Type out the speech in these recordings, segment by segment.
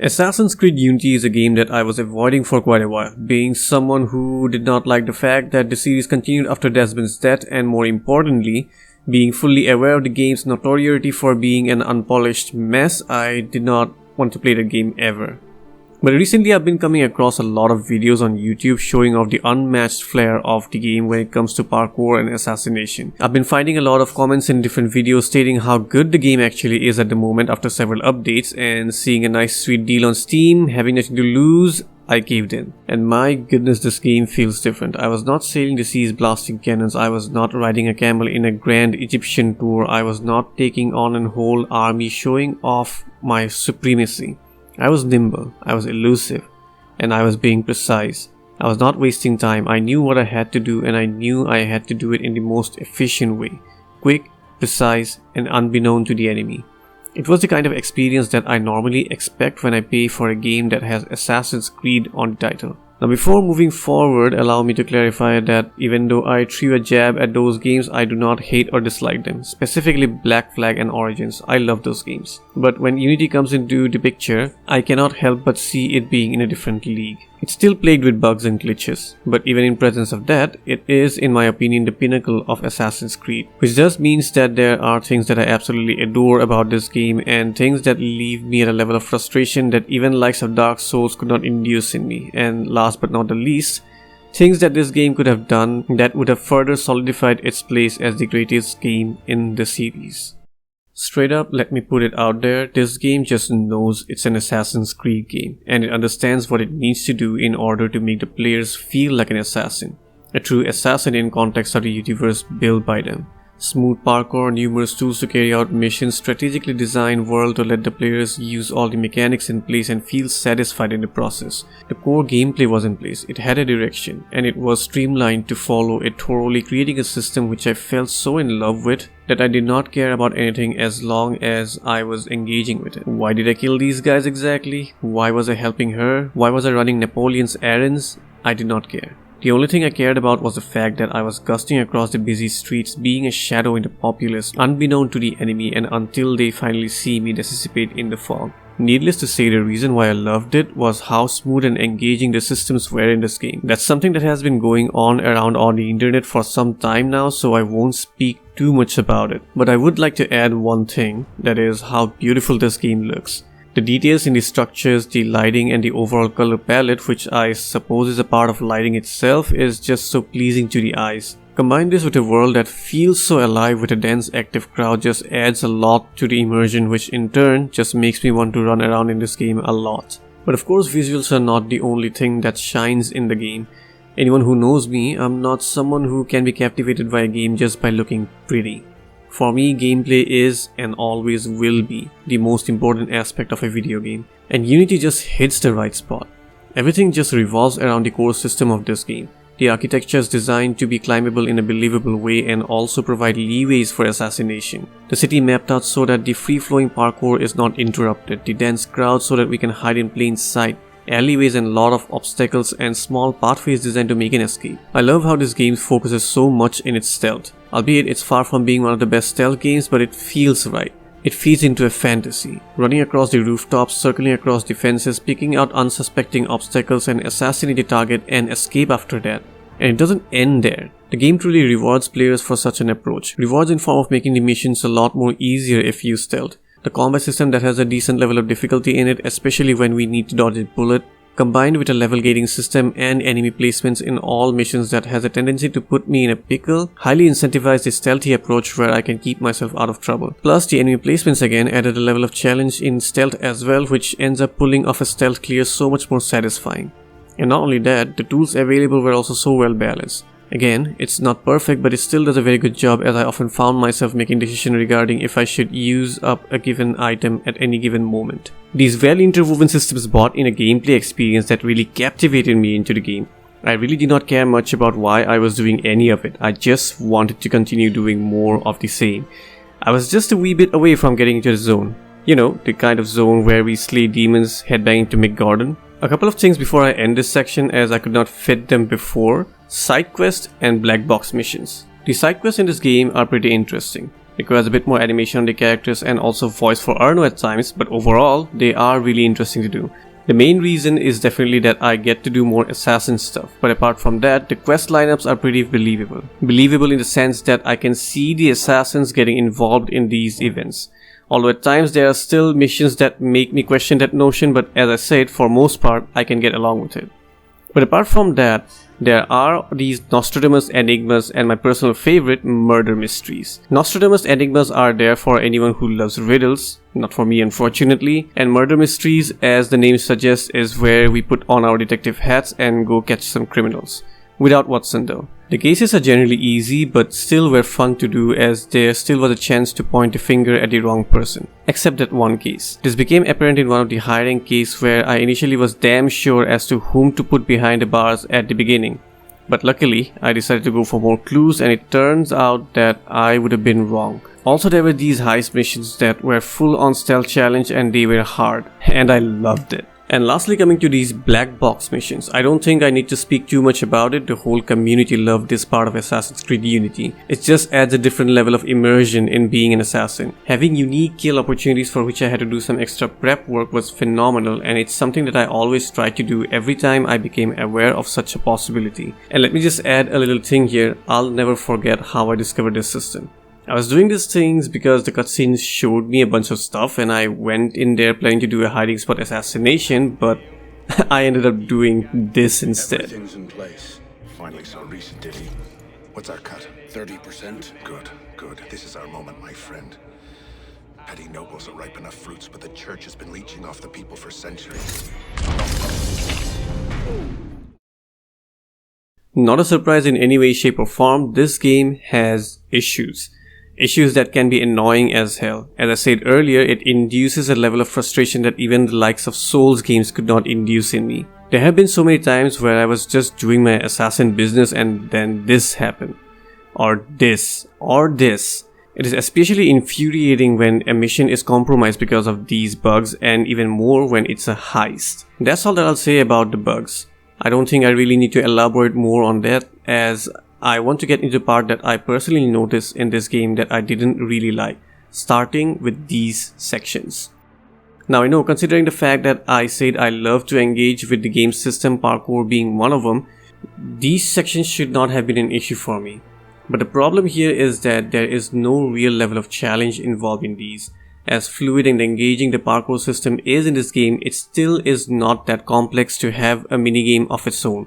Assassin's Creed Unity is a game that I was avoiding for quite a while, being someone who did not like the fact that the series continued after Desmond's death, and more importantly, being fully aware of the game's notoriety for being an unpolished mess. I did not want to play the game ever. But recently I've been coming across a lot of videos on YouTube showing off the unmatched flair of the game when it comes to parkour and assassination. I've been finding a lot of comments in different videos stating how good the game actually is at the moment after several updates, and seeing a nice sweet deal on Steam, having nothing to lose, I caved in. And my goodness, this game feels different. I was not sailing the seas blasting cannons, I was not riding a camel in a grand Egyptian tour, I was not taking on a whole army showing off my supremacy. I was nimble, I was elusive, and I was being precise. I was not wasting time. I knew what I had to do, and I knew I had to do it in the most efficient way. Quick, precise, and unbeknown to the enemy. It was the kind of experience that I normally expect when I pay for a game that has Assassin's Creed on the title. Now before moving forward, allow me to clarify that even though I threw a jab at those games, I do not hate or dislike them. Specifically Black Flag and Origins, I love those games. But when Unity comes into the picture, I cannot help but see it being in a different league. It's still plagued with bugs and glitches, but even in presence of that, it is in my opinion the pinnacle of Assassin's Creed. Which just means that there are things that I absolutely adore about this game and things that leave me at a level of frustration that even likes of Dark Souls could not induce in me. And last but not the least, things that this game could have done that would have further solidified its place as the greatest game in the series. Straight up, let me put it out there, this game just knows it's an Assassin's Creed game, and it understands what it needs to do in order to make the players feel like an assassin. A true assassin in context of the universe built by them. Smooth parkour, numerous tools to carry out missions, strategically designed world to let the players use all the mechanics in place and feel satisfied in the process. The core gameplay was in place, it had a direction, and it was streamlined to follow it thoroughly, creating a system which I felt so in love with that I did not care about anything as long as I was engaging with it. Why did I kill these guys exactly? Why was I helping her? Why was I running Napoleon's errands? I did not care. The only thing I cared about was the fact that I was gusting across the busy streets, being a shadow in the populace, unbeknown to the enemy, and until they finally see me dissipate in the fog. Needless to say, the reason why I loved it was how smooth and engaging the systems were in this game. That's something that has been going on around on the internet for some time now, so I won't speak too much about it. But I would like to add one thing, that is how beautiful this game looks. The details in the structures, the lighting, and the overall color palette, which I suppose is a part of lighting itself, is just so pleasing to the eyes. Combine this with a world that feels so alive with a dense active crowd just adds a lot to the immersion, which in turn just makes me want to run around in this game a lot. But of course visuals are not the only thing that shines in the game. Anyone who knows me, I'm not someone who can be captivated by a game just by looking pretty. For me, gameplay is and always will be the most important aspect of a video game, and Unity just hits the right spot. Everything just revolves around the core system of this game. The architecture is designed to be climbable in a believable way and also provide leeways for assassination. The city mapped out so that the free-flowing parkour is not interrupted, the dense crowd so that we can hide in plain sight, alleyways and a lot of obstacles and small pathways designed to make an escape. I love how this game focuses so much in its stealth. Albeit it's far from being one of the best stealth games, but it feels right. It feeds into a fantasy. Running across the rooftops, circling across the fences, picking out unsuspecting obstacles and assassinate the target and escape after that. And it doesn't end there. The game truly rewards players for such an approach. Rewards in form of making the missions a lot more easier if used stealth. The combat system that has a decent level of difficulty in it, especially when we need to dodge a bullet, combined with a level gating system and enemy placements in all missions that has a tendency to put me in a pickle, highly incentivize the stealthy approach where I can keep myself out of trouble. Plus the enemy placements again added a level of challenge in stealth as well, which ends up pulling off a stealth clear so much more satisfying. And not only that, the tools available were also so well balanced. Again, it's not perfect, but it still does a very good job, as I often found myself making decisions regarding if I should use up a given item at any given moment. These well interwoven systems brought in a gameplay experience that really captivated me into the game. I really did not care much about why I was doing any of it, I just wanted to continue doing more of the same. I was just a wee bit away from getting into the zone. You know, the kind of zone where we slay demons headbanging to McGordon. A couple of things before I end this section, as I could not fit them before. Side quests and black box missions. The side quests in this game are pretty interesting. requires a bit more animation on the characters and also voice for Arno at times, but overall, they are really interesting to do. The main reason is definitely that I get to do more assassin stuff, but apart from that, the quest lineups are pretty believable. Believable in the sense that I can see the assassins getting involved in these events. Although at times there are still missions that make me question that notion, but as I said, for most part, I can get along with it. But apart from that, there are these Nostradamus enigmas and my personal favorite, murder mysteries. Nostradamus enigmas are there for anyone who loves riddles, not for me unfortunately, and murder mysteries, as the name suggests, is where we put on our detective hats and go catch some criminals. Without Watson though. The cases are generally easy, but still were fun to do, as there still was a chance to point a finger at the wrong person. Except that one case. This became apparent in one of the hiring cases where I initially was damn sure as to whom to put behind the bars at the beginning. But luckily, I decided to go for more clues, and it turns out that I would have been wrong. Also, there were these heist missions that were full on stealth challenge and they were hard, and I loved it. And lastly, coming to these black box missions, I don't think I need to speak too much about it. The whole community loved this part of Assassin's Creed Unity. It just adds a different level of immersion in being an assassin. Having unique kill opportunities for which I had to do some extra prep work was phenomenal, and it's something that I always try to do every time I became aware of such a possibility. And let me just add a little thing here, I'll never forget how I discovered this system. I was doing these things because the cutscenes showed me a bunch of stuff and I went in there planning to do a hiding spot assassination, but I ended up doing this instead. Everything's in place. Finally so recent, did he? What's our cut? 30%? Good, good. This is our moment, my friend. Petty nobles are ripe enough fruits, but the church has been leeching off the people for centuries. Not a surprise in any way, shape or form, this game has issues. Issues that can be annoying as hell. As I said earlier, it induces a level of frustration that even the likes of Souls games could not induce in me. There have been so many times where I was just doing my assassin business and then this happened. Or this. Or this. It is especially infuriating when a mission is compromised because of these bugs, and even more when it's a heist. That's all that I'll say about the bugs. I don't think I really need to elaborate more on that, as I want to get into the part that I personally noticed in this game that I didn't really like, starting with these sections. Now I know, considering the fact that I said I love to engage with the game system, parkour being one of them, these sections should not have been an issue for me. But the problem here is that there is no real level of challenge involved in these. As fluid and engaging the parkour system is in this game, it still is not that complex to have a minigame of its own.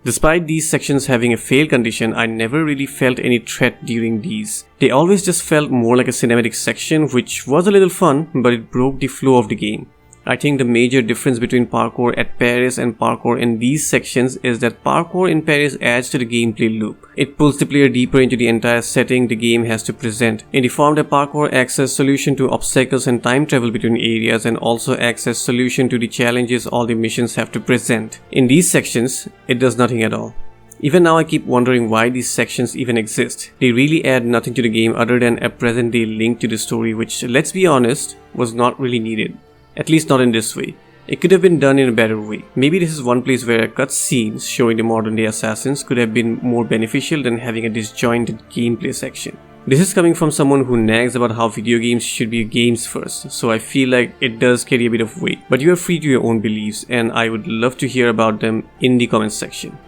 Despite these sections having a fail condition, I never really felt any threat during these. They always just felt more like a cinematic section, which was a little fun, but it broke the flow of the game. I think the major difference between parkour at Paris and parkour in these sections is that parkour in Paris adds to the gameplay loop. It pulls the player deeper into the entire setting the game has to present. In the form that parkour acts as solution to obstacles and time travel between areas, and also acts as solution to the challenges all the missions have to present. In these sections, it does nothing at all. Even now I keep wondering why these sections even exist. They really add nothing to the game other than a present day link to the story, which, let's be honest, was not really needed. At least not in this way. It could have been done in a better way. Maybe this is one place where cutscenes showing the modern day assassins could have been more beneficial than having a disjointed gameplay section. This is coming from someone who nags about how video games should be games first, so I feel like it does carry a bit of weight. But you are free to your own beliefs, and I would love to hear about them in the comments section.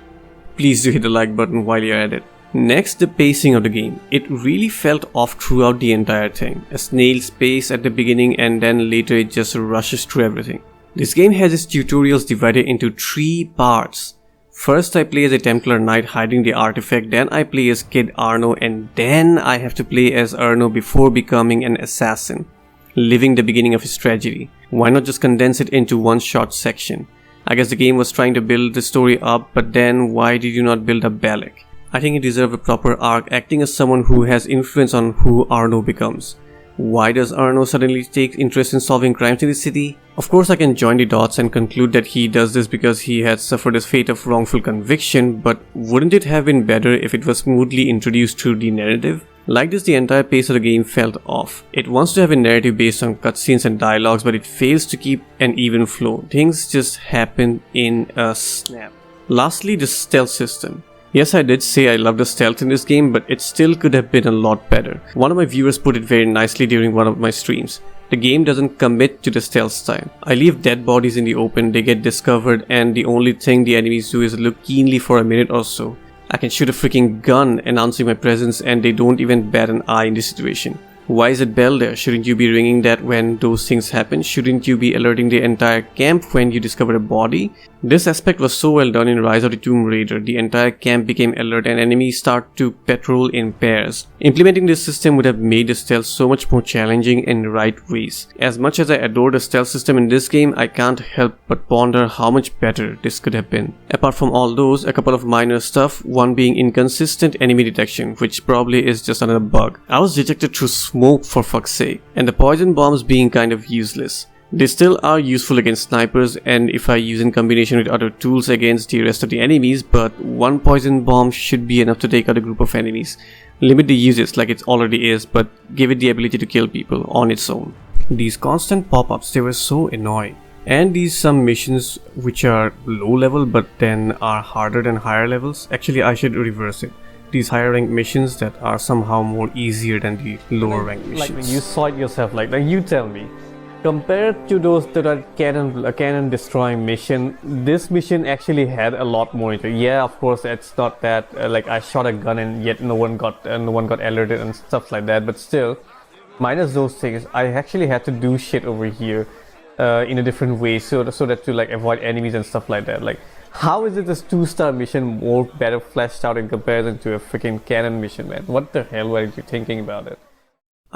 Please do hit the like button while you're at it. Next, the pacing of the game. It really felt off throughout the entire thing. A snail's pace at the beginning, and then later it just rushes through everything. This game has its tutorials divided into 3 parts. First I play as a Templar Knight hiding the artifact, then I play as Kid Arno, and then I have to play as Arno before becoming an assassin, living the beginning of his tragedy. Why not just condense it into one short section? I guess the game was trying to build the story up, but then why did you not build up Balak? I think he deserves a proper arc, acting as someone who has influence on who Arno becomes. Why does Arno suddenly take interest in solving crimes in the city? Of course I can join the dots and conclude that he does this because he had suffered a fate of wrongful conviction, but wouldn't it have been better if it was smoothly introduced through the narrative? Like this, the entire pace of the game felt off. It wants to have a narrative based on cutscenes and dialogues, but it fails to keep an even flow. Things just happen in a snap. Lastly, the stealth system. Yes, I did say I love the stealth in this game, but it still could have been a lot better. One of my viewers put it very nicely during one of my streams. The game doesn't commit to the stealth style. I leave dead bodies in the open, they get discovered, and the only thing the enemies do is look keenly for a minute or so. I can shoot a freaking gun announcing my presence and they don't even bat an eye in this situation. Why is it bell there? Shouldn't you be ringing that when those things happen? Shouldn't you be alerting the entire camp when you discover a body? This aspect was so well done in Rise of the Tomb Raider. The entire camp became alert and enemies start to patrol in pairs. Implementing this system would have made the stealth so much more challenging in the right ways. As much as I adore the stealth system in this game, I can't help but ponder how much better this could have been. Apart from all those, a couple of minor stuff, one being inconsistent enemy detection, which probably is just another bug. I was detected through smoke for fuck's sake, and the poison bombs being kind of useless. They still are useful against snipers and if I use in combination with other tools against the rest of the enemies, but one poison bomb should be enough to take out a group of enemies. Limit the usage like it already is, but give it the ability to kill people on its own. These constant pop-ups, they were so annoying. And these some missions which are low level but then are harder than higher levels. Actually, I should reverse it. These higher rank missions that are somehow more easier than the lower rank missions. Like when you saw it yourself, like you tell me. Compared to those that are cannon destroying mission, this mission actually had a lot more into it. Yeah, of course, it's not that like I shot a gun and yet no one got alerted and stuff like that. But still, minus those things, I actually had to do shit over here in a different way, so that to like avoid enemies and stuff like that. Like, how is it this 2-star mission more better fleshed out in comparison to a freaking cannon mission, man? What the hell were you thinking about it?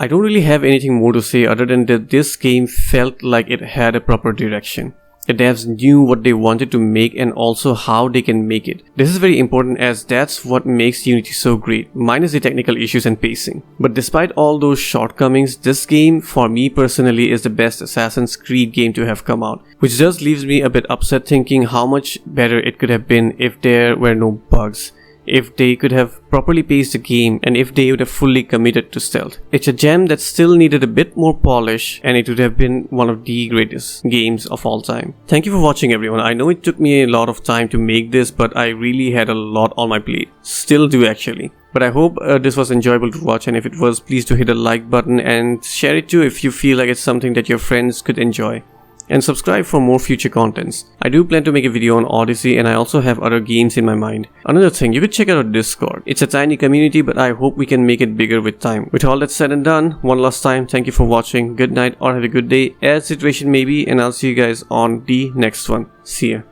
I don't really have anything more to say other than that this game felt like it had a proper direction. The devs knew what they wanted to make and also how they can make it. This is very important as that's what makes Unity so great, minus the technical issues and pacing. But despite all those shortcomings, this game for me personally is the best Assassin's Creed game to have come out, which just leaves me a bit upset thinking how much better it could have been if there were no bugs. If they could have properly paced the game and if they would have fully committed to stealth. It's a gem that still needed a bit more polish and it would have been one of the greatest games of all time. Thank you for watching everyone. I know it took me a lot of time to make this, but I really had a lot on my plate. Still do actually. But I hope this was enjoyable to watch, and if it was, please do hit the like button and share it too if you feel like it's something that your friends could enjoy. And subscribe for more future contents. I do plan to make a video on Odyssey and I also have other games in my mind. Another thing, you could check out our Discord. It's a tiny community but I hope we can make it bigger with time. With all that said and done, one last time, thank you for watching, good night or have a good day as situation may be, and I'll see you guys on the next one. See ya.